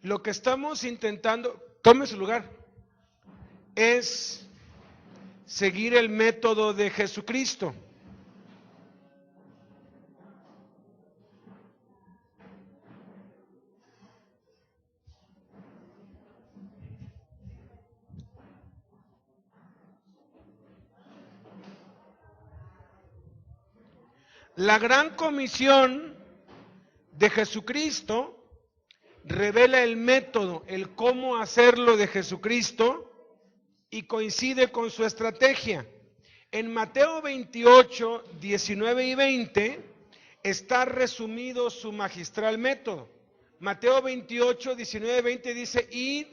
Lo que estamos intentando, tome su lugar, es seguir el método de Jesucristo. La gran comisión de Jesucristo revela el método, el cómo hacerlo de Jesucristo y coincide con su estrategia. En Mateo 28, 19 y 20 está resumido su magistral método. Mateo 28, 19 y 20 dice: id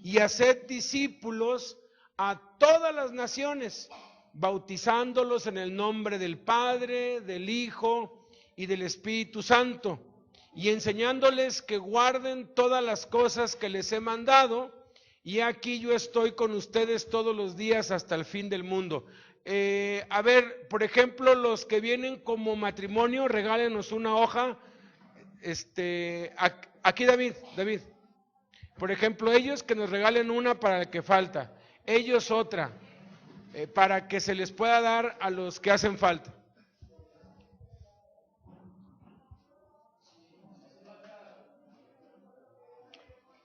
y haced discípulos a todas las naciones, bautizándolos en el nombre del Padre, del Hijo y del Espíritu Santo, y enseñándoles que guarden todas las cosas que les he mandado, y aquí yo estoy con ustedes todos los días hasta el fin del mundo. A ver, por ejemplo, los que vienen como matrimonio, regálenos una hoja. Aquí David, por ejemplo, ellos que nos regalen una para el que falta, ellos otra, para que se les pueda dar a los que hacen falta.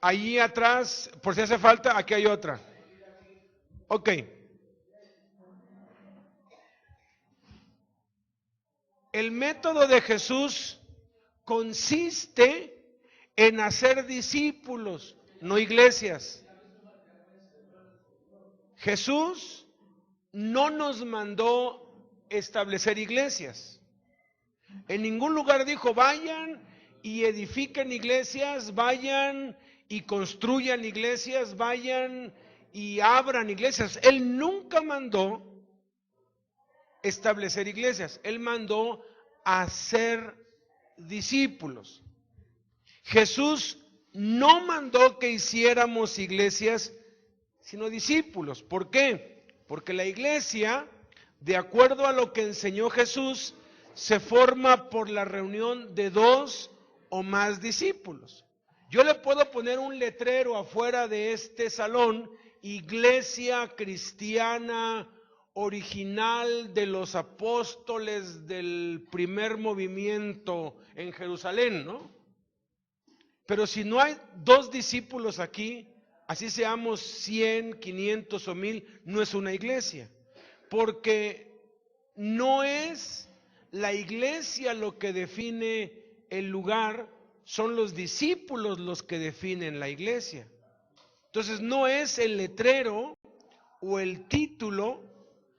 Allí atrás, por si hace falta, aquí hay otra. Ok. El método de Jesús consiste en hacer discípulos, no iglesias. Jesús no nos mandó establecer iglesias. En ningún lugar dijo: vayan y edifiquen iglesias, vayan y construyan iglesias, vayan y abran iglesias. Él nunca mandó establecer iglesias, Él mandó hacer discípulos. Jesús no mandó que hiciéramos iglesias, sino discípulos. ¿Por qué? Porque la iglesia, de acuerdo a lo que enseñó Jesús, se forma por la reunión de 2 o más discípulos. Yo le puedo poner un letrero afuera de este salón: Iglesia Cristiana Original de los Apóstoles del primer movimiento en Jerusalén, ¿no? Pero si no hay 2 discípulos aquí, así seamos 100, 500 o 1000, no es una iglesia, porque no es la iglesia lo que define el lugar, son los discípulos los que definen la iglesia. Entonces no es el letrero o el título,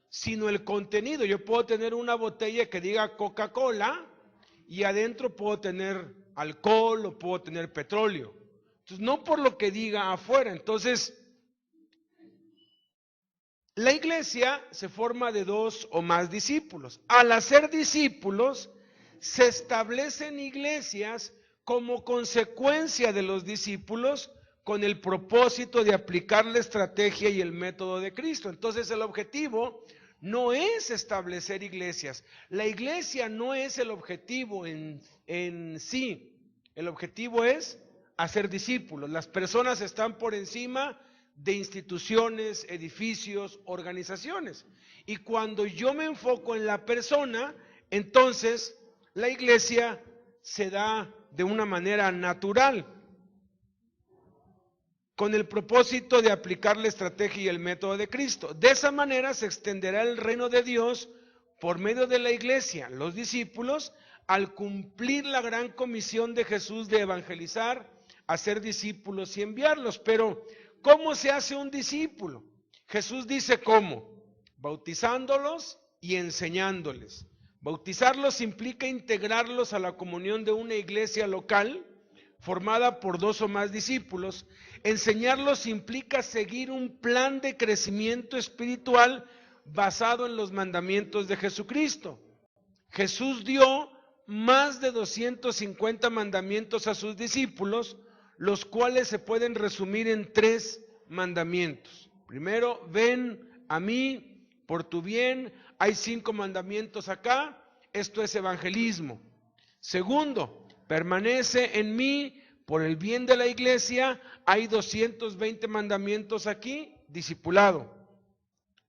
sino el contenido. Yo puedo tener una botella que diga Coca-Cola y adentro puedo tener alcohol o puedo tener petróleo. Entonces no por lo que diga afuera. Entonces la iglesia se forma de 2 o más discípulos. Al hacer discípulos se establecen iglesias como consecuencia de los discípulos, con el propósito de aplicar la estrategia y el método de Cristo. Entonces el objetivo no es establecer iglesias. La iglesia no es el objetivo en sí. El objetivo es hacer discípulos. Las personas están por encima de instituciones, edificios, organizaciones. Y cuando yo me enfoco en la persona, entonces la iglesia se da de una manera natural, con el propósito de aplicar la estrategia y el método de Cristo. De esa manera se extenderá el reino de Dios por medio de la iglesia, los discípulos, al cumplir la gran comisión de Jesús de evangelizar, hacer discípulos y enviarlos. Pero ¿cómo se hace un discípulo? Jesús dice cómo: bautizándolos y enseñándoles. Bautizarlos implica integrarlos a la comunión de una iglesia local formada por 2 o más discípulos. Enseñarlos implica seguir un plan de crecimiento espiritual basado en los mandamientos de Jesucristo. Jesús dio más de 250 mandamientos a sus discípulos, los cuales se pueden resumir en 3 mandamientos. Primero, ven a mí por tu bien. Hay 5 mandamientos acá. Esto es evangelismo. Segundo, permanece en mí por el bien de la iglesia, hay 220 mandamientos aquí, discipulado.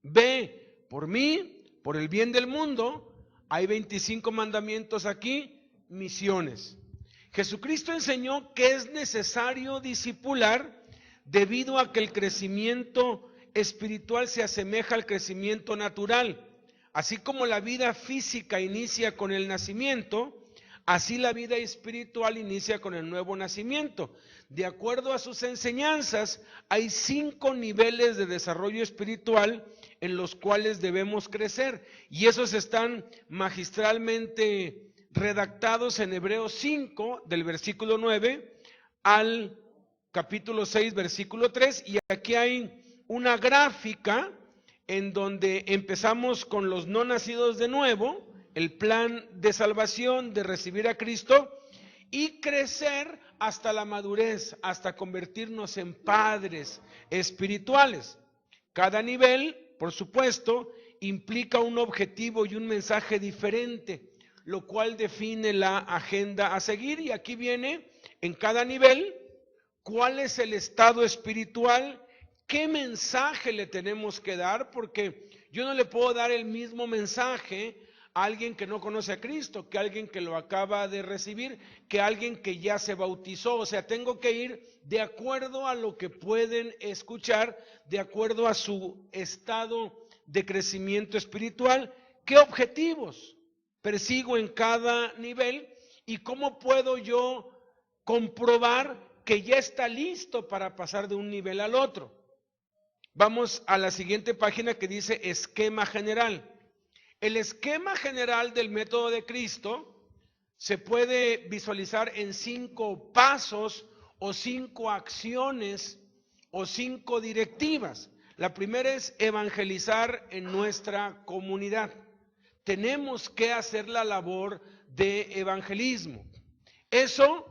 B, por mí, por el bien del mundo, hay 25 mandamientos aquí, misiones. Jesucristo enseñó que es necesario discipular debido a que el crecimiento espiritual se asemeja al crecimiento natural. Así como la vida física inicia con el nacimiento, así la vida espiritual inicia con el nuevo nacimiento. De acuerdo a sus enseñanzas, hay 5 niveles de desarrollo espiritual en los cuales debemos crecer. Y esos están magistralmente redactados en Hebreos 5, del versículo 9 al capítulo 6, versículo 3. Y aquí hay una gráfica en donde empezamos con los no nacidos de nuevo, el plan de salvación, de recibir a Cristo y crecer hasta la madurez, hasta convertirnos en padres espirituales. Cada nivel, por supuesto, implica un objetivo y un mensaje diferente, lo cual define la agenda a seguir. Y aquí viene, en cada nivel, cuál es el estado espiritual, qué mensaje le tenemos que dar, porque yo no le puedo dar el mismo mensaje a alguien que no conoce a Cristo, que a alguien que lo acaba de recibir, que a alguien que ya se bautizó. O sea, tengo que ir de acuerdo a lo que pueden escuchar, de acuerdo a su estado de crecimiento espiritual, qué objetivos persigo en cada nivel y cómo puedo yo comprobar que ya está listo para pasar de un nivel al otro. Vamos a la siguiente página que dice esquema general. El esquema general del método de Cristo se puede visualizar en 5 pasos o 5 acciones o 5 directivas. La primera es evangelizar en nuestra comunidad. Tenemos que hacer la labor de evangelismo. Eso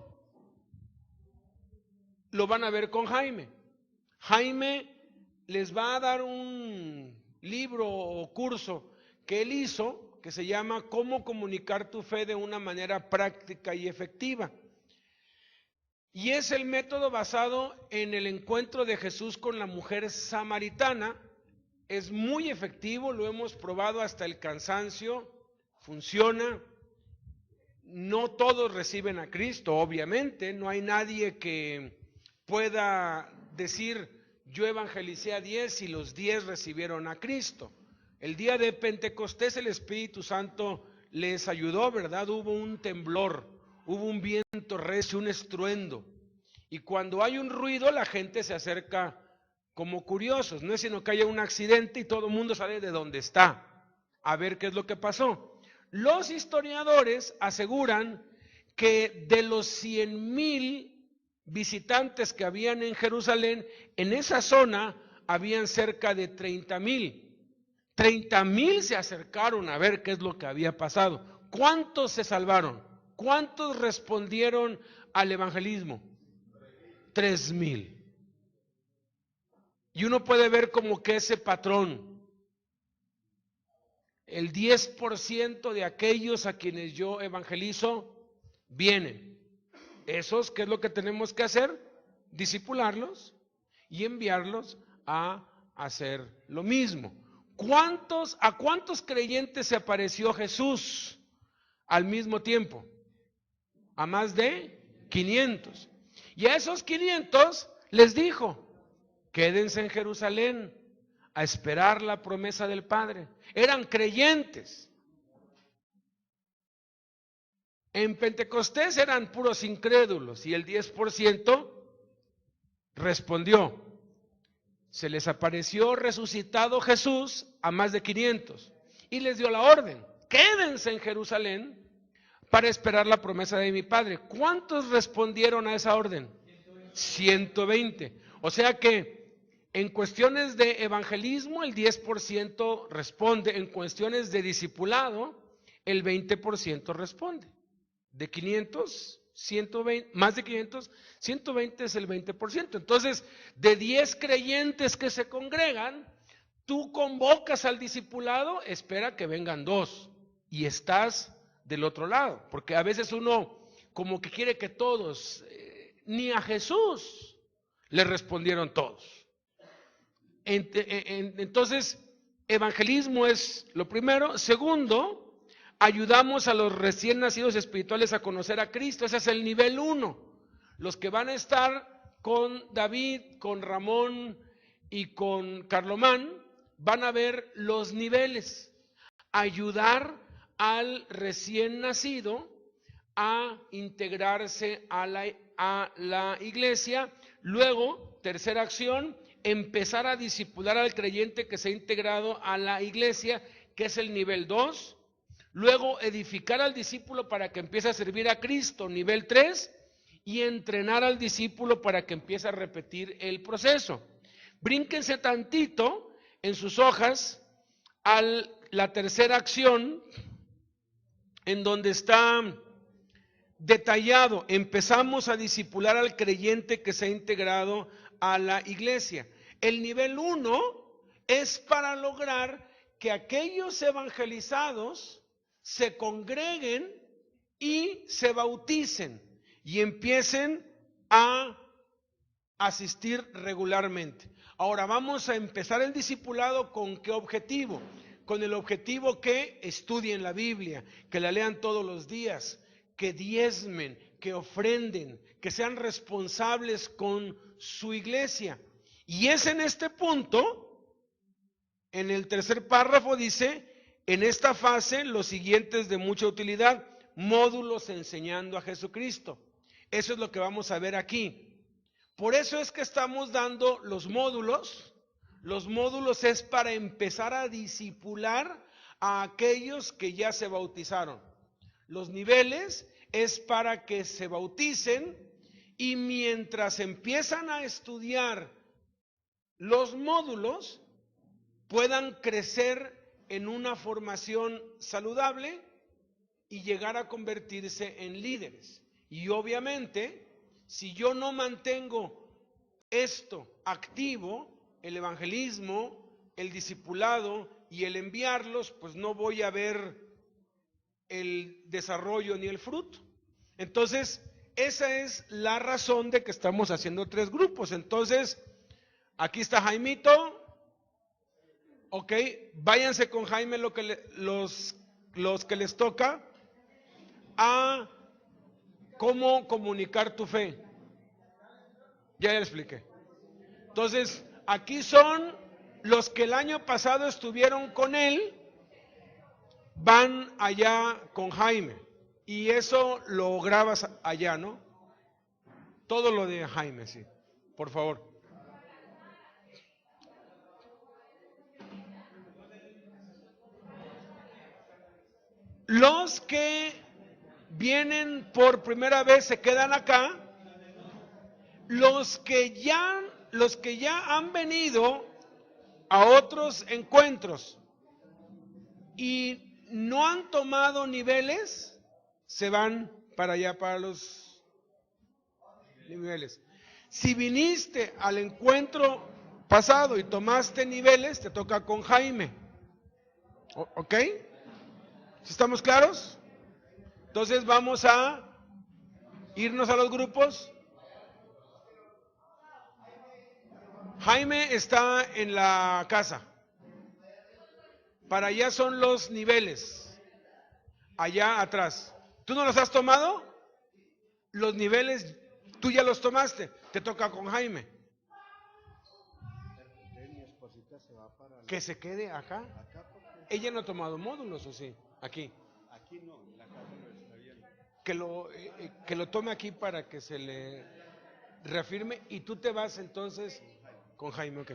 lo van a ver con Jaime. Jaime les va a dar un libro o curso que él hizo, que se llama Cómo comunicar tu fe de una manera práctica y efectiva. Y es el método basado en el encuentro de Jesús con la mujer samaritana. Es muy efectivo, lo hemos probado hasta el cansancio, funciona. No todos reciben a Cristo, obviamente, no hay nadie que pueda decir yo evangelicé a 10 y los 10 recibieron a Cristo. El día de Pentecostés el Espíritu Santo les ayudó, ¿verdad? Hubo un temblor, hubo un viento recio, un estruendo. Y cuando hay un ruido, la gente se acerca como curiosos. No es sino que haya un accidente y todo el mundo sale de donde está a ver qué es lo que pasó. Los historiadores aseguran que de los 100,000 visitantes que habían en Jerusalén, en esa zona habían cerca de 30,000. 30,000 se acercaron a ver qué es lo que había pasado. ¿Cuántos se salvaron? ¿Cuántos respondieron al evangelismo? 3,000. Y uno puede ver como que ese patrón, el 10% de aquellos a quienes yo evangelizo vienen. Esos, ¿qué es lo que tenemos que hacer? Discipularlos y enviarlos a hacer lo mismo. ¿A cuántos creyentes se apareció Jesús al mismo tiempo? A más de 500. Y a esos 500 les dijo, quédense en Jerusalén a esperar la promesa del Padre. Eran creyentes. En Pentecostés eran puros incrédulos y el 10% respondió. Se les apareció resucitado Jesús a más de 500 y les dio la orden, quédense en Jerusalén para esperar la promesa de mi Padre. ¿Cuántos respondieron a esa orden? 120. O sea que en cuestiones de evangelismo el 10% responde, en cuestiones de discipulado el 20% responde. De 500, 120, más de 500, 120 es el 20%. Entonces, de 10 creyentes que se congregan, tú convocas al discipulado, espera que vengan 2 y estás del otro lado, porque a veces uno como que quiere que todos ni a Jesús le respondieron todos. Entonces, evangelismo es lo primero. Segundo, ayudamos a los recién nacidos espirituales a conocer a Cristo. Ese es el nivel 1. Los que van a estar con David, con Ramón y con Carlomán van a ver los niveles. Ayudar al recién nacido a integrarse a la iglesia. Luego, tercera acción, empezar a discipular al creyente que se ha integrado a la iglesia, que es el nivel 2. Luego, edificar al discípulo para que empiece a servir a Cristo, nivel 3. Y entrenar al discípulo para que empiece a repetir el proceso. Brínquense tantito en sus hojas a la tercera acción, en donde está detallado: empezamos a discipular al creyente que se ha integrado a la iglesia. El nivel 1 es para lograr que aquellos evangelizados se congreguen y se bauticen y empiecen a asistir regularmente. Ahora vamos a empezar el discipulado. ¿Con qué objetivo? Con el objetivo que estudien la Biblia, que la lean todos los días, que diezmen, que ofrenden, que sean responsables con su iglesia. Y es en este punto, en el tercer párrafo dice: en esta fase los siguientes de mucha utilidad: módulos enseñando a Jesucristo. Eso es lo que vamos a ver aquí. Por eso es que estamos dando los módulos. Los módulos es para empezar a discipular a aquellos que ya se bautizaron. Los niveles es para que se bauticen y mientras empiezan a estudiar los módulos puedan crecer en una formación saludable y llegar a convertirse en líderes. Y obviamente, si yo no mantengo esto activo, el evangelismo, el discipulado y el enviarlos, pues no voy a ver el desarrollo ni el fruto. Entonces, esa es la razón de que estamos haciendo 3 grupos. Entonces, aquí está Jaimito. Ok, váyanse con Jaime los que les toca a cómo comunicar tu fe. Ya le expliqué. Entonces, aquí son los que el año pasado estuvieron con él, van allá con Jaime. Y eso lo grabas allá, ¿no? Todo lo de Jaime, sí. Por favor. Los que vienen por primera vez se quedan acá. Los que ya han venido a otros encuentros y no han tomado niveles, se van para allá, para los niveles. Si viniste al encuentro pasado y tomaste niveles, te toca con Jaime. ¿Ok? ¿Sí estamos claros? Entonces vamos a irnos a los grupos. Jaime está en la casa. Para allá son los niveles. Allá atrás. ¿Tú no los has tomado? Los niveles, tú ya los tomaste. Te toca con Jaime. Que se quede acá. Ella no ha tomado módulos, ¿o sí? Aquí. Aquí no, en la casa no está bien. Que lo tome aquí para que se le reafirme. Y tú te vas entonces con Jaime, ok.